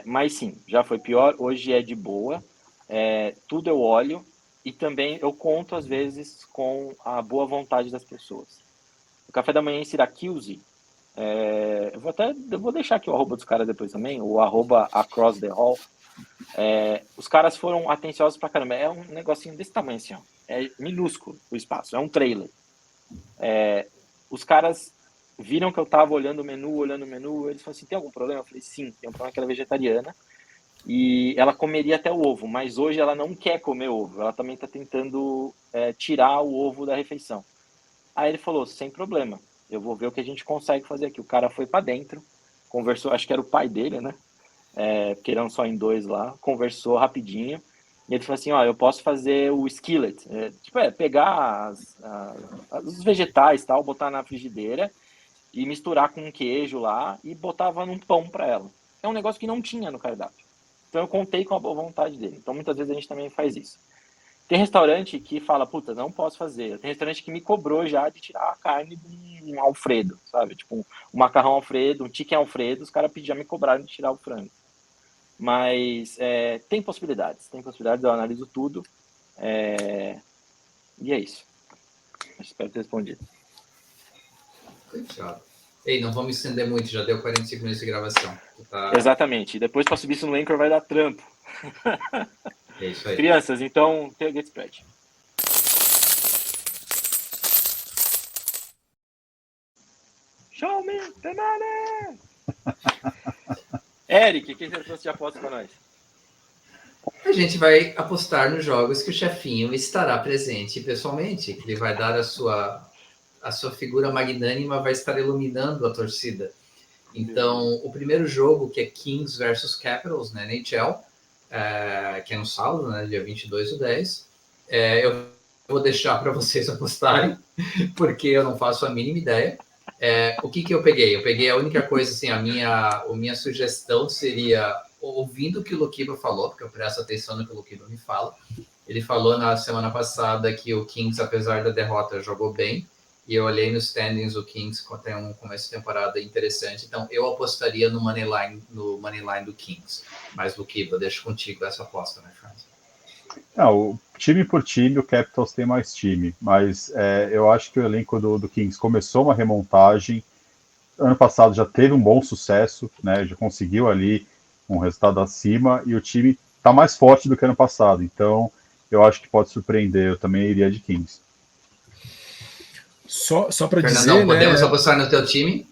Mas sim, já foi pior, hoje é de boa, tudo eu olho e também eu conto às vezes com a boa vontade das pessoas. O café da manhã em Syracuse, eu vou deixar aqui o arroba dos caras depois também, o arroba across the hall. Os caras foram atenciosos pra caramba, é um negocinho desse tamanho assim, ó. É minúsculo o espaço, é um trailer. Os caras viram que eu tava olhando o menu, eles falaram assim, tem algum problema? Eu falei, sim, tem um problema que ela é vegetariana e ela comeria até o ovo, mas hoje ela não quer comer ovo, ela também tá tentando tirar o ovo da refeição. Aí ele falou, sem problema, eu vou ver o que a gente consegue fazer aqui. O cara foi para dentro, conversou, acho que era o pai dele, né? Porque eram só em dois lá, conversou rapidinho, e ele falou assim, ó, eu posso fazer o skillet, pegar os vegetais tal, botar na frigideira, e misturar com um queijo lá e botava num pão para ela. É um negócio que não tinha no cardápio. Então eu contei com a boa vontade dele. Então muitas vezes a gente também faz isso. Tem restaurante que fala, puta, não posso fazer. Tem restaurante que me cobrou já de tirar a carne de um Alfredo, sabe? Tipo, um macarrão Alfredo, um chicken Alfredo, os caras já me cobraram de tirar o frango. Mas tem possibilidades, eu analiso tudo. E é isso. Espero ter respondido. Fechado. Ei, não vamos estender muito, já deu 45 minutos de gravação. Exatamente. E depois para subir isso no Anchor vai dar trampo. É isso aí. Crianças, então, Get Spread. Show me the money! Eric, o que você trouxe de aposta para nós? A gente vai apostar nos jogos que o chefinho estará presente pessoalmente. Ele vai dar a sua figura magnânima, vai estar iluminando a torcida. Então, o primeiro jogo, que é Kings versus Capitals, na NHL, que é no sábado, né, dia 22/10, eu vou deixar para vocês apostarem, porque eu não faço a mínima ideia. O que eu peguei? Eu peguei a única coisa, assim, a minha sugestão seria, ouvindo o que o Luquiba falou, porque eu presto atenção no que o Luquiba me fala. Ele falou na semana passada que o Kings, apesar da derrota, jogou bem, e eu olhei nos standings, o Kings tem um começo de temporada interessante, então eu apostaria no Moneyline do Kings. Mas, Luquiba, deixo contigo essa aposta, né, Franz? Não, time por time, o Capitals tem mais time, mas eu acho que o elenco do Kings começou uma remontagem. Ano passado já teve um bom sucesso, né? Já conseguiu ali um resultado acima e o time está mais forte do que ano passado. Então, eu acho que pode surpreender. Eu também iria de Kings. Só para dizer, Fernandão, podemos né, apostar no teu time?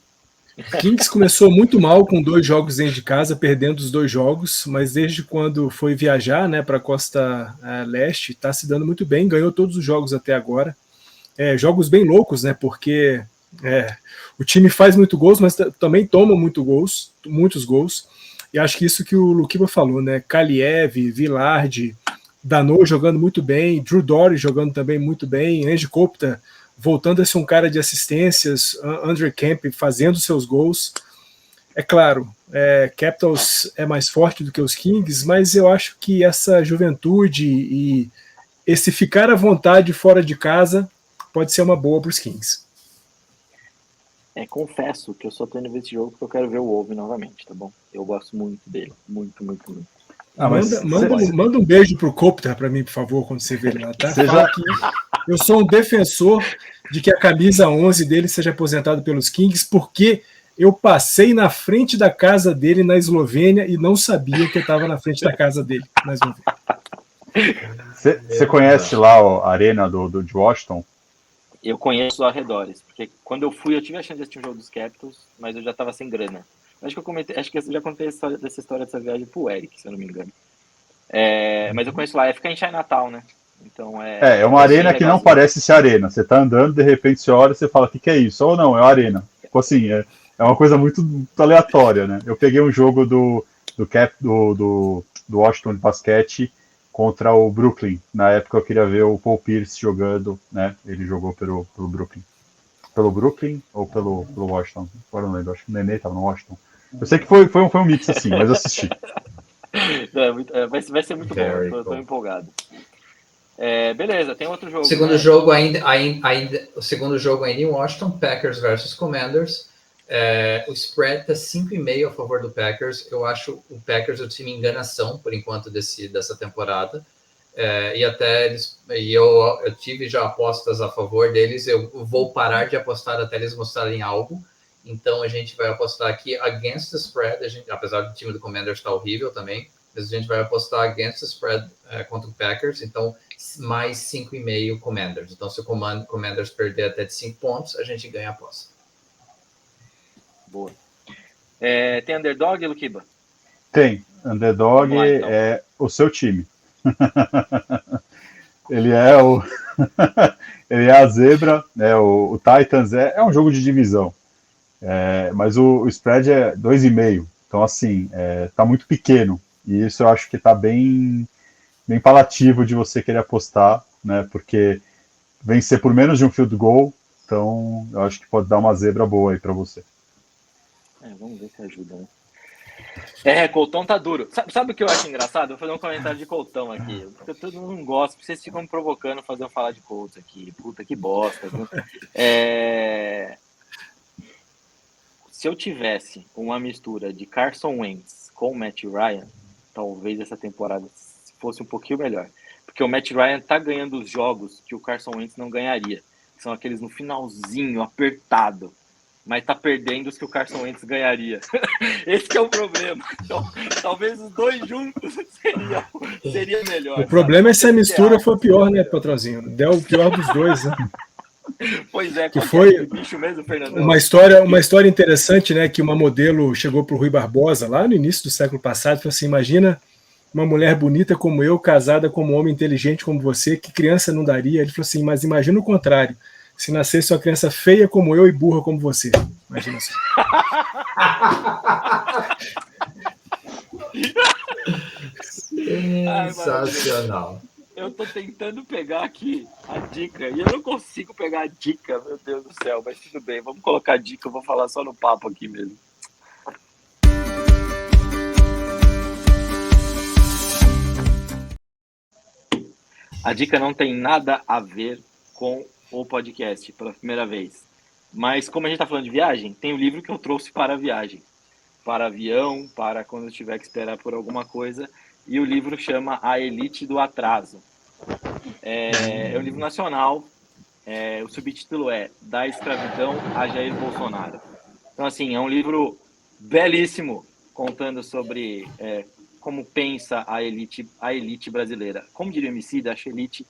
Kings começou muito mal com 2 jogos dentro de casa, perdendo os 2 jogos, mas desde quando foi viajar, né, para a costa leste, está se dando muito bem, ganhou todos os jogos até agora. Jogos bem loucos, né, porque o time faz muito gols, mas também toma muitos gols, e acho que isso que o Luquiba falou, né, Kaliev, Villard, Danault jogando muito bem, Drew Doughty jogando também muito bem, Ange Kopitar voltando a ser um cara de assistências, Andre Kemp fazendo seus gols. É claro, Capitals é mais forte do que os Kings, mas eu acho que essa juventude e esse ficar à vontade fora de casa pode ser uma boa para os Kings. Confesso que eu só tô indo ver esse jogo porque eu quero ver o Wolves novamente, tá bom? Eu gosto muito dele, muito, muito, muito. Manda um beijo pro Kopitar para mim, por favor, quando você vê ele lá, tá? Fala que eu sou um defensor de que a camisa 11 dele seja aposentada pelos Kings, porque eu passei na frente da casa dele na Eslovênia e não sabia que eu estava na frente da casa dele na Eslovênia. Você conhece lá a arena de Washington? Eu conheço os arredores, porque quando eu fui, eu tive a chance de assistir um jogo dos Capitals, mas eu já estava sem grana. Acho que eu já contei dessa história dessa viagem pro Eric, se eu não me engano. Mas eu conheço lá, fica em Chinatown, né? Então é uma arena que não parece ser arena. Você tá andando, de repente você olha e você fala, o que é isso? Ou não, é uma arena. Tipo assim, é uma coisa muito aleatória, né? Eu peguei um jogo do Washington de basquete contra o Brooklyn. Na época eu queria ver o Paul Pierce jogando, né? Ele jogou pelo Brooklyn. Pelo Brooklyn ou pelo Washington? Agora não lembro, acho que o Nenê estava no Washington. Eu sei que foi um mix assim, mas eu assisti. Vai ser muito bom, eu tô empolgado. Beleza, tem outro jogo. O segundo jogo ainda em Washington, Packers versus Commanders. O spread está 5,5 a favor do Packers. Eu acho o Packers o time enganação, por enquanto, dessa temporada. Eu tive já apostas a favor deles. Eu vou parar de apostar até eles mostrarem algo. Então, a gente vai apostar aqui against the spread. Apesar do time do Commanders estar horrível também, mas a gente vai apostar against the spread contra o Packers. Então, mais 5,5 Commanders. Então, se o Commanders perder até de 5 pontos, a gente ganha a aposta. Boa. Tem underdog, Luquiba? Tem. Underdog lá, então. É o seu time. Ele é ele é a zebra, né? O Titans é um jogo de divisão. Mas o spread é 2,5. Então, assim, tá muito pequeno. E isso eu acho que tá bem palativo de você querer apostar, né? Porque vencer por menos de um field goal, então eu acho que pode dar uma zebra boa aí para você. Vamos ver se ajuda, né? Coltão tá duro. Sabe o que eu acho engraçado? Vou fazer um comentário de Coltão aqui. Porque todo mundo não gosta, porque vocês ficam me provocando fazer eu falar de Colts aqui. Puta que bosta. Viu? Se eu tivesse uma mistura de Carson Wentz com o Matt Ryan, talvez essa temporada fosse um pouquinho melhor. Porque o Matt Ryan tá ganhando os jogos que o Carson Wentz não ganharia. Que são aqueles no finalzinho, apertado. Mas tá perdendo os que o Carson Wentz ganharia. Esse que é o problema. Então, talvez os dois juntos seria melhor. O problema é se a mistura for pior, né, patrãozinho? Deu o pior dos dois, né? Pois é, que foi bicho mesmo, Fernando. Uma história interessante, né? Que uma modelo chegou pro Rui Barbosa lá no início do século passado e falou assim: imagina uma mulher bonita como eu, casada com um homem inteligente como você, que criança não daria? Ele falou assim: mas imagina o contrário. Se nascesse uma criança feia como eu e burra como você. Imagina só. Sensacional. Eu tô tentando pegar aqui a dica e eu não consigo pegar a dica, meu Deus do céu, mas tudo bem, vamos colocar a dica, eu vou falar só no papo aqui mesmo. A dica não tem nada a ver com o podcast pela primeira vez, mas como a gente tá falando de viagem, tem um livro que eu trouxe para a viagem, para avião, para quando eu tiver que esperar por alguma coisa, e o livro chama A Elite do Atraso. É um livro nacional, o subtítulo é Da Escravidão a Jair Bolsonaro. Então, assim, é um livro belíssimo, contando sobre como pensa a elite brasileira. Como diria o Emicida, acho elite,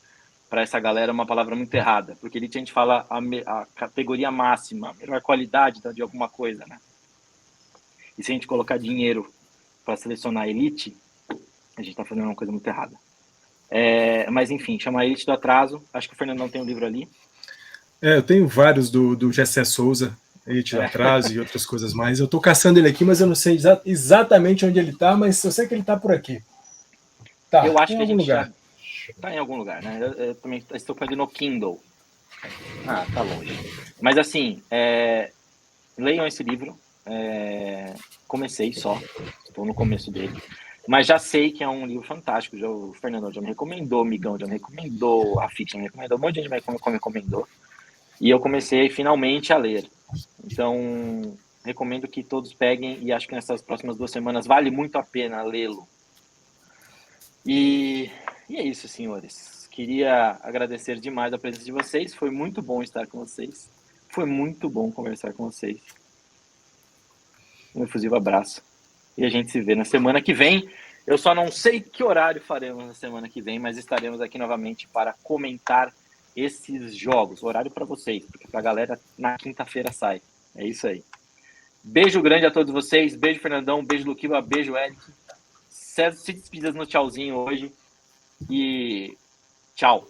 para essa galera, uma palavra muito errada, porque elite a gente fala a categoria máxima, a melhor qualidade de alguma coisa, né? E se a gente colocar dinheiro para selecionar a elite, a gente está fazendo uma coisa muito errada. Mas enfim, chama A Elite do Atraso. Acho que o Fernandão tem um livro ali. Eu tenho vários do Gessé Souza, Elite do Atraso e outras coisas mais. Eu estou caçando ele aqui, mas eu não sei exatamente onde ele está, mas eu sei que ele está por aqui. Tá, eu acho que a gente lugar. já está em algum lugar, né? Eu também estou fazendo no Kindle. Ah, tá longe. Mas assim, leiam esse livro. Comecei só, estou no começo dele. Mas já sei que é um livro fantástico. O Fernando já me recomendou, o Migão já me recomendou, a Fit já me recomendou, um monte de gente me recomendou. E eu comecei finalmente a ler. Então, recomendo que todos peguem e acho que nessas próximas 2 semanas vale muito a pena lê-lo. E é isso, senhores. Queria agradecer demais a presença de vocês. Foi muito bom estar com vocês. Foi muito bom conversar com vocês. Um efusivo abraço. E a gente se vê na semana que vem. Eu só não sei que horário faremos na semana que vem, mas estaremos aqui novamente para comentar esses jogos. Horário para vocês, porque para a galera na quinta-feira sai. É isso aí. Beijo grande a todos vocês. Beijo, Fernandão. Beijo, Luquiva. Beijo, Eric. Se despedidas no tchauzinho hoje. E tchau.